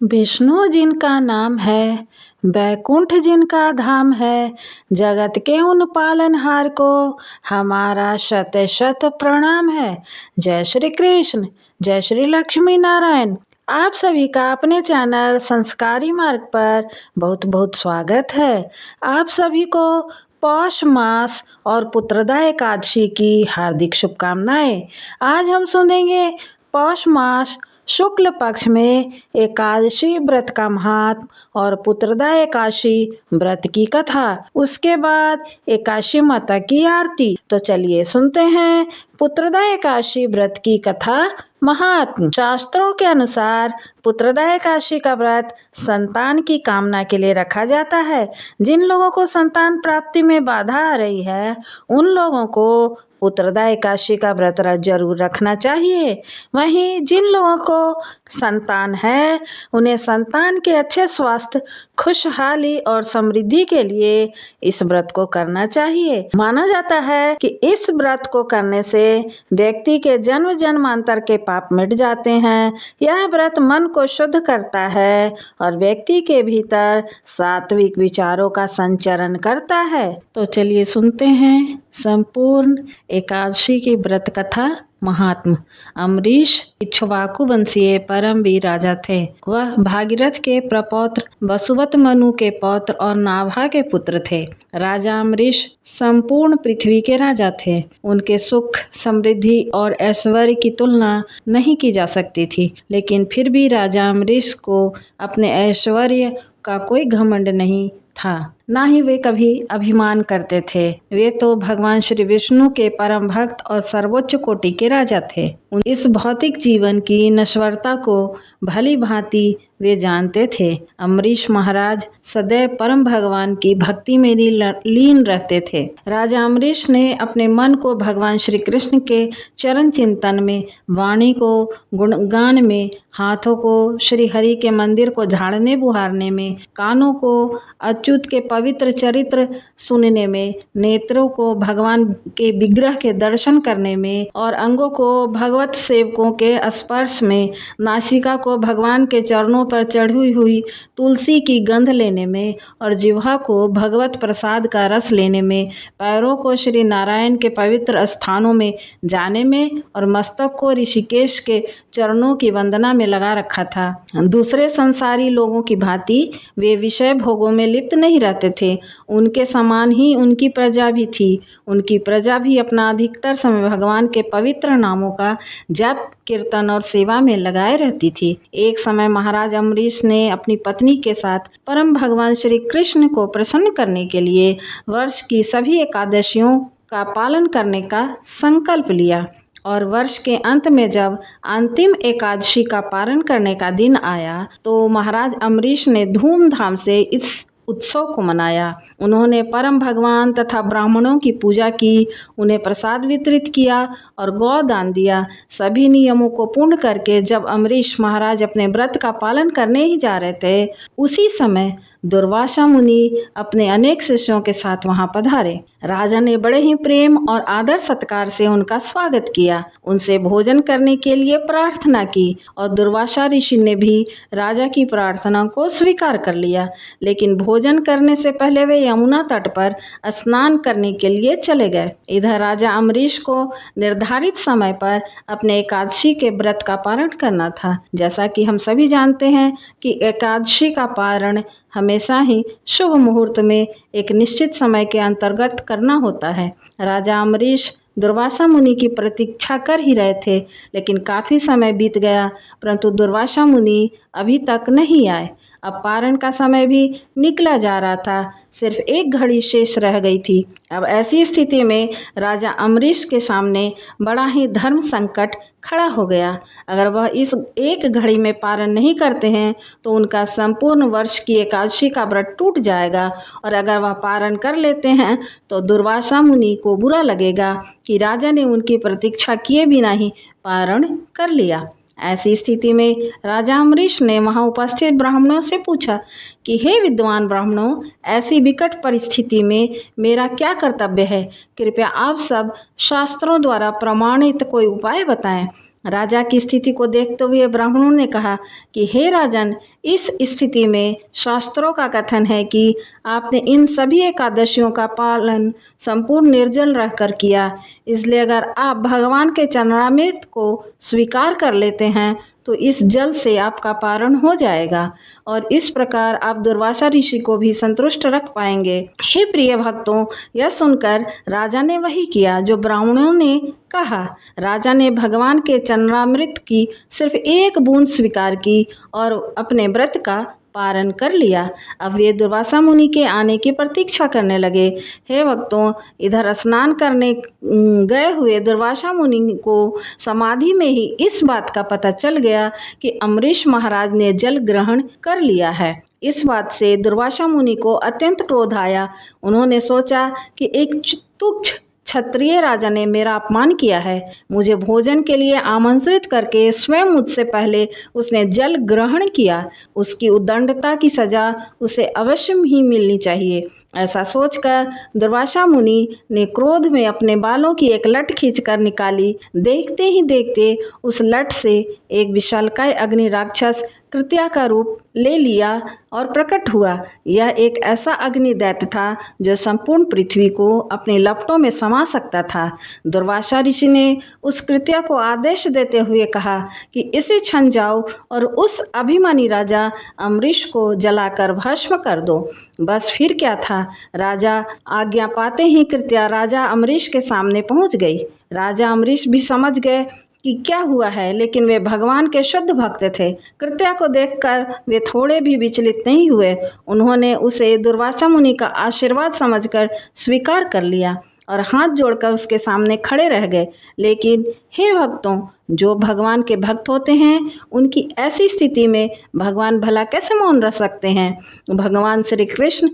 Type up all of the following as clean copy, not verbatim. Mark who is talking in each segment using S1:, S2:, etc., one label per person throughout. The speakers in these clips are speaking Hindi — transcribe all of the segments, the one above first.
S1: विष्णु जिनका नाम है, बैकुंठ जिनका धाम है, जगत के उन पालनहार को हमारा शत शत प्रणाम है। जय श्री कृष्ण, जय श्री लक्ष्मी नारायण। आप सभी का अपने चैनल संस्कारी मार्ग पर बहुत बहुत स्वागत है। आप सभी को पौष मास और पुत्रदा एकादशी की हार्दिक शुभकामनाएं। आज हम सुनेंगे पौष मास शुक्ल पक्ष में एकादशी व्रत का महात्म और पुत्रदा एकादशी व्रत की कथा। उसके बाद एकादशी माता की आरती। तो चलिए सुनते हैं पुत्रदा एकादशी व्रत की कथा महात्म। शास्त्रों के अनुसार पुत्रदा एकादशी का व्रत संतान की कामना के लिए रखा जाता है। जिन लोगों को संतान प्राप्ति में बाधा आ रही है, उन लोगों को पुत्रदा एकादशी का व्रत जरूर रखना चाहिए। वहीं जिन लोगों को संतान है, उन्हें संतान के अच्छे स्वास्थ्य, खुशहाली और समृद्धि के लिए इस व्रत को करना चाहिए। माना जाता है कि इस व्रत को करने से व्यक्ति के जन्म जन्मांतर के पाप मिट जाते हैं। यह व्रत मन को शुद्ध करता है और व्यक्ति के भीतर सात्विक विचारों का संचरण करता है। तो चलिए सुनते हैं संपूर्ण एकादशी की व्रत कथा महात्म। अम्बरीश इक्ष्वाकु वंशीय परम वीर राजा थे। वह भागीरथ के प्रपौत्र, वसुवत मनु के पौत्र और नाभा के पुत्र थे। राजा अम्बरीश संपूर्ण पृथ्वी के राजा थे। उनके सुख, समृद्धि और ऐश्वर्य की तुलना नहीं की जा सकती थी, लेकिन फिर भी राजा अम्बरीश को अपने ऐश्वर्य का कोई घमंड नहीं था, ना ही वे कभी अभिमान करते थे। वे तो भगवान श्री विष्णु के परम भक्त और सर्वोच्च कोटि के राजा थे। इस भौतिक जीवन की नश्वरता को भली भांति वे जानते थे। अम्बरीश महाराज सदैव परम भगवान की भक्ति में लीन रहते थे। राजा अम्बरीश ने अपने मन को भगवान श्री कृष्ण के चरण चिंतन में, वाणी को गुणगान में, हाथों को श्री हरि के मंदिर को झाड़ने बुहारने में, कानों को अच्युत के पवित्र चरित्र सुनने में, नेत्रों को भगवान के विग्रह के दर्शन करने में और अंगों को भगवत सेवकों के स्पर्श में, नासिका को भगवान के चरणों पर चढ़ी हुई तुलसी की गंध लेने में और जिह्वा को भगवत प्रसाद का रस लेने में, पैरों को श्री नारायण के पवित्र स्थानों में जाने में और मस्तक को ऋषिकेश के चरणों की वंदना में लगा रखा था। दूसरे संसारी लोगों की भांति वे विषय भोगों में लिप्त नहीं रहते थे। उनके समान ही उनकी प्रजा भी थी। उनकी प्रजा भी अपना अधिकतर समय भगवान के पवित्र नामों का जप, कीर्तन और सेवा में लगाए रहती थी। एक समय महाराज अम्बरीश ने अपनी पत्नी के साथ परम भगवान श्री कृष्ण को प्रसन्न करने के लिए वर्ष की सभी एकादशियों का पालन करने का संकल्प लिया और वर्ष के अंत में जब अंतिम एकादशी का पारण करने का दिन आया, तो महाराज अम्बरीश ने धूमधाम से इस उत्सव को मनाया। उन्होंने परम भगवान तथा ब्राह्मणों की पूजा की, उन्हें प्रसाद वितरित किया और गौ दान दिया। सभी नियमों को पूर्ण करके जब अम्बरीश महाराज अपने व्रत का पालन करने ही जा रहे थे, उसी समय दुर्वासा मुनि अपने अनेक शिष्यों के साथ वहां पधारे। राजा ने बड़े ही प्रेम और आदर सत्कार से उनका स्वागत किया, उनसे भोजन करने के लिए प्रार्थना की और दुर्वासा ऋषि ने भी राजा की प्रार्थना को स्वीकार कर लिया। लेकिन भोजन करने से पहले वे यमुना तट पर स्नान करने के लिए चले गए। इधर राजा अम्बरीश को निर्धारित समय पर अपने एकादशी के व्रत का पारण करना था। जैसा कि हम सभी जानते हैं कि एकादशी का पारण हमेशा ही शुभ मुहूर्त में एक निश्चित समय के अंतर्गत करना होता है। राजा अम्बरीश दुर्वासा मुनि की प्रतीक्षा कर ही रहे थे, लेकिन काफ़ी समय बीत गया, परंतु दुर्वासा मुनि अभी तक नहीं आए। अब पारण का समय भी निकला जा रहा था, सिर्फ एक घड़ी शेष रह गई थी। अब ऐसी स्थिति में राजा अम्बरीश के सामने बड़ा ही धर्म संकट खड़ा हो गया। अगर वह इस एक घड़ी में पारण नहीं करते हैं तो उनका संपूर्ण वर्ष की एकादशी का व्रत टूट जाएगा, और अगर वह पारण कर लेते हैं तो दुर्वासा मुनि को बुरा लगेगा कि राजा ने उनकी प्रतीक्षा किए बिना ही पारण कर लिया। ऐसी स्थिति में राजा अम्बरीश ने वहां उपस्थित ब्राह्मणों से पूछा कि हे विद्वान ब्राह्मणों, ऐसी विकट परिस्थिति में मेरा क्या कर्तव्य है? कृपया आप सब शास्त्रों द्वारा प्रमाणित कोई उपाय बताएं। राजा की स्थिति को देखते हुए ब्राह्मणों ने कहा कि हे राजन, इस स्थिति में शास्त्रों का कथन है कि आपने इन सभी एकादशियों का पालन संपूर्ण निर्जल रहकर किया, इसलिए अगर आप भगवान के चरणामृत को स्वीकार कर लेते हैं तो इस जल से आपका पारण हो जाएगा और इस प्रकार आप दुर्वासा ऋषि को भी संतुष्ट रख पाएंगे। हे प्रिय भक्तों, यह सुनकर राजा ने वही किया जो ब्राह्मणों ने कहा। राजा ने भगवान के चरणामृत की सिर्फ एक बूंद स्वीकार की और अपने व्रत का पारण कर लिया। अब वे दुर्वासा मुनि के आने की प्रतीक्षा करने लगे। हे भक्तों, इधर स्नान करने गए हुए दुर्वासा मुनि को समाधि में ही इस बात का पता चल गया कि अम्बरीश महाराज ने जल ग्रहण कर लिया है। इस बात से दुर्वासा मुनि को अत्यंत क्रोध आया। उन्होंने सोचा कि एक तुच्छ क्षत्रिय राजा ने मेरा अपमान किया है। मुझे भोजन के लिए आमंत्रित करके स्वयं मुझसे पहले उसने जल ग्रहण किया। उसकी उद्दंडता की सजा उसे अवश्य ही मिलनी चाहिए। ऐसा सोचकर दुर्वासा मुनि ने क्रोध में अपने बालों की एक लट खींचकर निकाली। देखते ही देखते उस लट से एक विशालकाय अग्नि राक्षस कृत्या का रूप ले लिया और प्रकट हुआ। यह एक ऐसा अग्निदैत्य था जो संपूर्ण पृथ्वी को अपनी लपटों में समा सकता था। दुर्वासा ऋषि ने उस कृत्या को आदेश देते हुए कहा कि इसे छन जाओ और उस अभिमानी राजा अम्बरीश को जलाकर भस्म कर दो। बस फिर क्या था, राजा आज्ञा पाते ही कृत्या राजा अम्बरीश के सामने पहुंच गई। राजा अम्बरीश भी समझ गए कि क्या हुआ है, लेकिन वे भगवान के शुद्ध भक्त थे। कृत्या को देखकर वे थोड़े भी विचलित नहीं हुए। उन्होंने उसे दुर्वासा मुनि का आशीर्वाद समझकर स्वीकार कर लिया और हाथ जोड़कर उसके सामने खड़े रह गए। लेकिन हे भक्तों, जो भगवान के भक्त होते हैं उनकी ऐसी स्थिति में भगवान भला कैसे मौन रह सकते हैं। भगवान श्री कृष्ण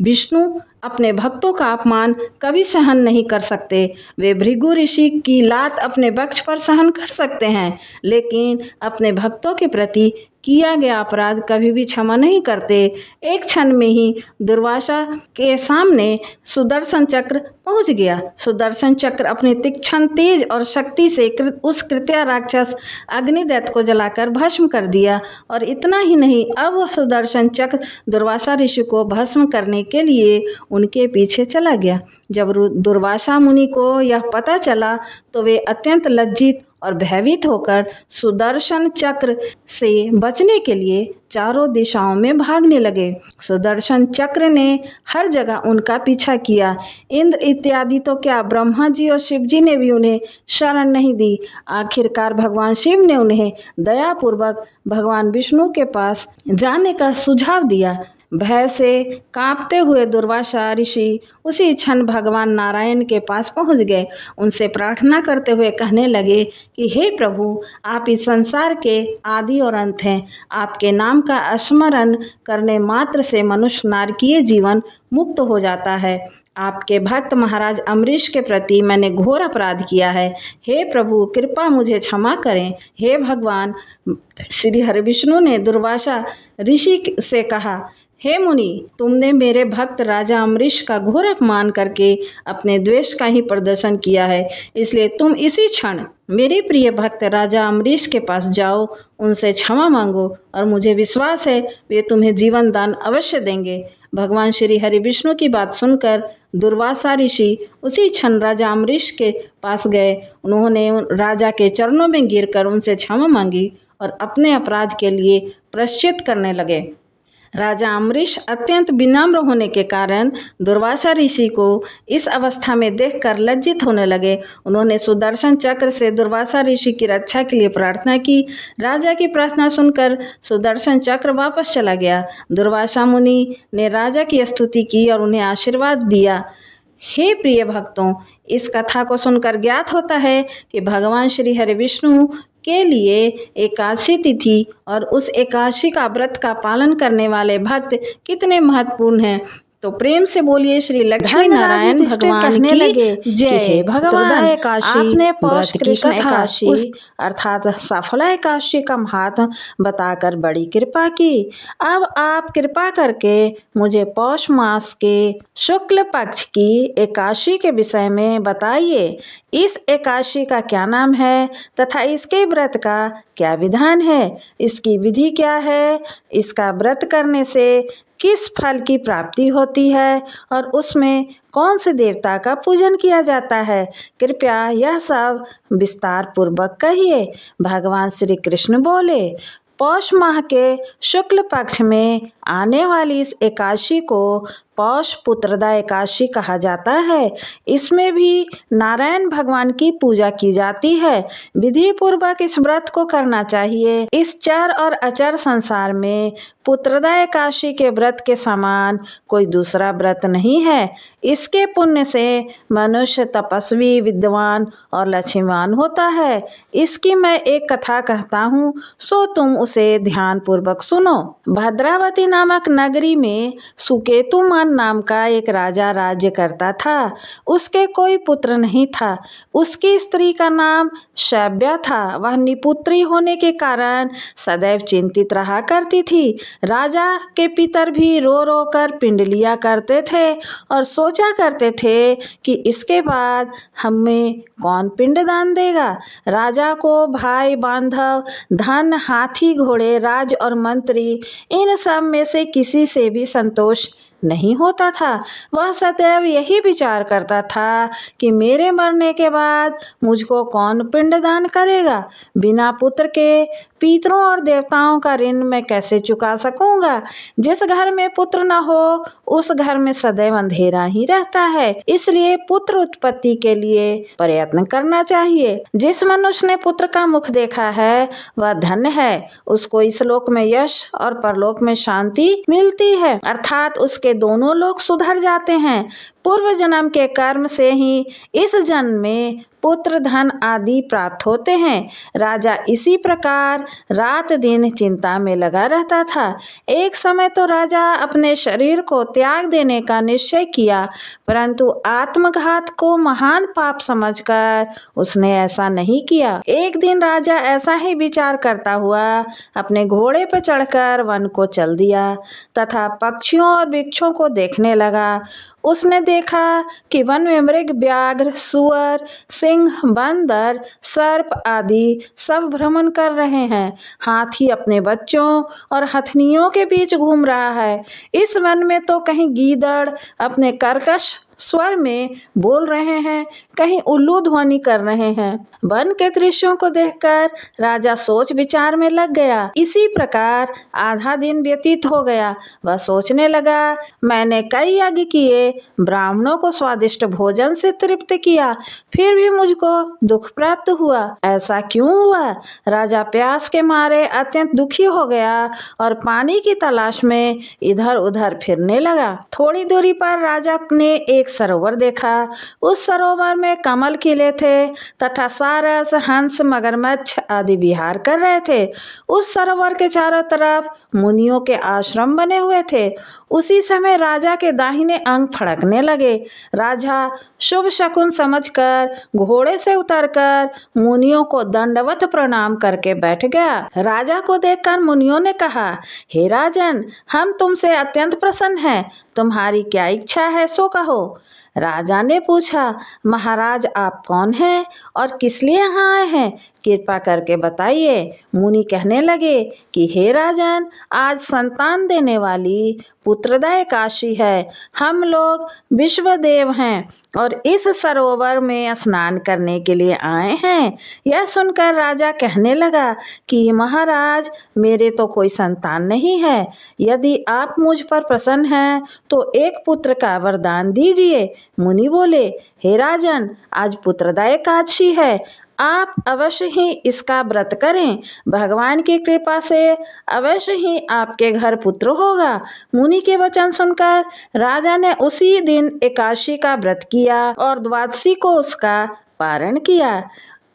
S1: विष्णु अपने भक्तों का अपमान कभी सहन नहीं कर सकते। वे भृगु ऋषि की लात अपने वक्ष पर सहन कर सकते हैं, लेकिन अपने भक्तों के प्रति किया गया अपराध कभी भी क्षमा नहीं करते। एक क्षण में ही दुर्वासा के सामने सुदर्शन चक्र पहुंच गया। सुदर्शन चक्र अपनी तीक्ष्ण तेज और शक्ति से उस कृत्या राक्षस अग्निदैत्य को जलाकर भस्म कर दिया। और इतना ही नहीं, अब वह सुदर्शन चक्र दुर्वासा ऋषि को भस्म करने के लिए उनके पीछे चला गया। जब दुर्वासा मुनि को यह पता चला तो वे अत्यंत लज्जित और भयभीत होकर सुदर्शन चक्र से बचने के लिए चारों दिशाओं में भागने लगे। सुदर्शन चक्र ने हर जगह उनका पीछा किया। इंद्र इत्यादि तो क्या, ब्रह्मा जी और शिव जी ने भी उन्हें शरण नहीं दी। आखिरकार भगवान शिव ने उन्हें दयापूर्वक भगवान विष्णु के पास जाने का सुझाव दिया। भय से कांपते हुए दुर्वासा ऋषि उसी क्षण भगवान नारायण के पास पहुंच गए। उनसे प्रार्थना करते हुए कहने लगे कि हे प्रभु, आप इस संसार के आदि और अंत हैं। आपके नाम का स्मरण करने मात्र से मनुष्य नारकीय जीवन मुक्त हो जाता है। आपके भक्त महाराज अम्बरीश के प्रति मैंने घोर अपराध किया है। हे प्रभु, कृपा मुझे क्षमा करें। हे भगवान श्री हरिविष्णु ने दुर्वासा ऋषि से कहा, हे मुनि, तुमने मेरे भक्त राजा अम्बरीश का घोर अपमान करके अपने द्वेष का ही प्रदर्शन किया है, इसलिए तुम इसी क्षण मेरे प्रिय भक्त राजा अम्बरीश के पास जाओ, उनसे क्षमा मांगो और मुझे विश्वास है वे तुम्हें जीवन दान अवश्य देंगे। भगवान श्री हरि विष्णु की बात सुनकर दुर्वासा ऋषि उसी क्षण राजा अम्बरीश के पास गए। उन्होंने राजा के चरणों में गिरकर उनसे क्षमा मांगी और अपने अपराध के लिए प्रायश्चित करने लगे। राजा अम्बरीश अत्यंत विनम्र होने के कारण दुर्वासा ऋषि को इस अवस्था में देखकर लज्जित होने लगे। उन्होंने सुदर्शन चक्र से दुर्वासा ऋषि की रक्षा के लिए प्रार्थना की। राजा की प्रार्थना सुनकर सुदर्शन चक्र वापस चला गया। दुर्वासा मुनि ने राजा की स्तुति की और उन्हें आशीर्वाद दिया। हे प्रिय भक्तों, इस कथा को सुनकर ज्ञात होता है कि भगवान श्री हरि विष्णु के लिए एकादशी तिथि और उस एकादशी का व्रत का पालन करने वाले भक्त कितने महत्वपूर्ण हैं। तो प्रेम से बोलिए श्री लक्ष्मी नारायण भगवान
S2: कहने
S1: की
S2: लगे,
S1: जय।
S2: हे भगवान,
S1: आपने पौष
S2: व्रत की
S1: कृष्ण
S2: कथा,
S1: एकादशी अर्थात सफला एकादशी का महत्व बताकर बड़ी कृपा की। अब आप कृपा करके मुझे पौष मास के शुक्ल पक्ष की एकादशी के विषय में बताइए। इस एकादशी का क्या नाम है तथा इसके व्रत का क्या विधान है, इसकी विधि क्या है, इसका व्रत करने से किस फल की प्राप्ति होती है और उसमें कौन से देवता का पूजन किया जाता है, कृपया यह सब विस्तार पूर्वक कहिए। भगवान श्री कृष्ण बोले, पौष माह के शुक्ल पक्ष में आने वाली इस एकादशी को पौष पुत्रदा एकादशी कहा जाता है। इसमें भी नारायण भगवान की पूजा की जाती है। विधि पूर्वक इस व्रत को करना चाहिए। इस चर और अचर संसार में पुत्रदा एकादशी के व्रत के समान कोई दूसरा व्रत नहीं है। इसके पुण्य से मनुष्य तपस्वी, विद्वान और लक्ष्मीवान होता है। इसकी मैं एक कथा कहता हूँ, सो तुम उसे ध्यान पूर्वक सुनो। भद्रावती नामक नगरी में सुकेतुमान नाम का एक राजा राज्य करता था। उसके कोई पुत्र नहीं था। उसकी स्त्री का नाम शैव्या था। वह निपुत्री होने के कारण सदैव चिंतित रहा करती थी। राजा के पितर भी रो रो कर पिंड लिया करते थे और सोचा करते थे कि इसके बाद हमें कौन पिंडदान देगा। राजा को भाई, बांधव, धन, हाथी, घोड़े, राज और मंत्री, इन सब में से किसी से भी संतोष नहीं होता था। वह सदैव यही विचार करता था कि मेरे मरने के बाद मुझको कौन पिंडदान करेगा। बिना पुत्र के पितरों और देवताओं का ऋण मैं कैसे चुका सकूंगा। जिस घर में पुत्र न हो उस घर में सदैव अंधेरा ही रहता है। इसलिए पुत्र उत्पत्ति के लिए प्रयत्न करना चाहिए। जिस मनुष्य ने पुत्र का मुख देखा है वह धन्य है। उसको इस लोक में यश और परलोक में शांति मिलती है, अर्थात उसके दोनों लोग सुधर जाते हैं। पूर्व जन्म के कर्म से ही इस जन्म में पुत्र, धन आदि प्राप्त होते हैं। राजा इसी प्रकार रात दिन चिंता में लगा रहता था। एक समय तो राजा अपने शरीर को त्याग देने का निश्चय किया, परंतु आत्मघात को महान पाप समझकर उसने ऐसा नहीं किया। एक दिन राजा ऐसा ही विचार करता हुआ अपने घोड़े पर चढ़कर वन को चल दिया तथा पक्षियों और वृक्षों को देखने लगा। उसने देखा कि वन में मृग, व्याघ्र, सुअर, सिंह, बंदर, सर्प आदि सब भ्रमण कर रहे हैं। हाथी अपने बच्चों और हथनियों के बीच घूम रहा है। इस वन में तो कहीं गीदड़ अपने कर्कश स्वर में बोल रहे हैं, कहीं उल्लू ध्वनि कर रहे हैं। वन के दृश्यों को देखकर राजा सोच विचार में लग गया। इसी प्रकार आधा दिन व्यतीत हो गया। वह सोचने लगा, मैंने कई यज्ञ किए, ब्राह्मणों को स्वादिष्ट भोजन से तृप्त किया, फिर भी मुझको दुख प्राप्त हुआ। ऐसा क्यों हुआ? राजा प्यास के मारे अत्यंत दुखी हो गया और पानी की तलाश में इधर उधर फिरने लगा। थोड़ी दूरी पर राजा ने एक सरोवर देखा। उस सरोवर में कमल खिले थे तथा सारस, हंस, मगरमच्छ आदि विहार कर रहे थे। उस सरोवर के चारों तरफ मुनियों के आश्रम बने हुए थे। उसी समय राजा के दाहिने अंग फड़कने लगे। राजा शुभ शकुन समझकर घोड़े से उतरकर मुनियों को दंडवत प्रणाम करके बैठ गया। राजा को देखकर मुनियों ने कहा, हे राजन, हम तुमसे अत्यंत प्रसन्न हैं। तुम्हारी क्या इच्छा है सो कहो। राजा ने पूछा, महाराज आप कौन हैं और किस लिए यहाँ आए हैं, कृपा करके बताइए। मुनि कहने लगे कि हे राजन, आज संतान देने वाली पुत्रदा एकादशी है। हम लोग विश्वदेव हैं और इस सरोवर में स्नान करने के लिए आए हैं। यह सुनकर राजा कहने लगा कि महाराज, मेरे तो कोई संतान नहीं है। यदि आप मुझ पर प्रसन्न हैं तो एक पुत्र का वरदान दीजिए। मुनि बोले, हे राजन, आज पुत्रदा एकादशी है, आप अवश्य ही इसका व्रत करें। भगवान की कृपा से अवश्य ही आपके घर पुत्र होगा। मुनि के वचन सुनकर राजा ने उसी दिन एकादशी का व्रत किया और द्वादशी को उसका पारण किया।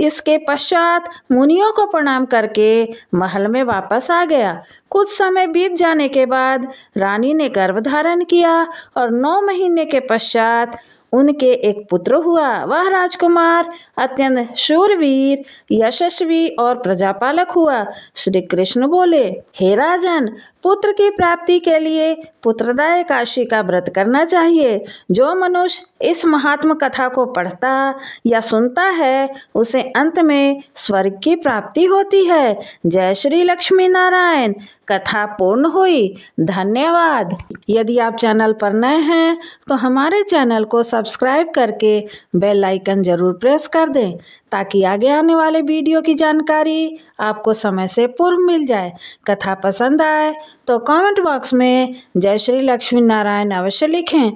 S1: इसके पश्चात मुनियों को प्रणाम करके महल में वापस आ गया। कुछ समय बीत जाने के बाद रानी ने गर्भ धारण किया और 9 महीने के पश्चात उनके एक पुत्र हुआ। वह राजकुमार अत्यंत शूरवीर, यशस्वी और प्रजापालक हुआ। श्री कृष्ण बोले, हे राजन, पुत्र की प्राप्ति के लिए पुत्रदा एकादशी का व्रत करना चाहिए। जो मनुष्य इस महात्म कथा को पढ़ता या सुनता है उसे अंत में स्वर्ग की प्राप्ति होती है। जय श्री लक्ष्मी नारायण। कथा पूर्ण हुई। धन्यवाद। यदि आप चैनल पर नए हैं तो हमारे चैनल को सब्सक्राइब करके बेल आइकन जरूर प्रेस कर दें ताकि आगे आने वाले वीडियो की जानकारी आपको समय से पूर्व मिल जाए। कथा पसंद आए तो कमेंट बॉक्स में जय श्री लक्ष्मी नारायण अवश्य लिखें।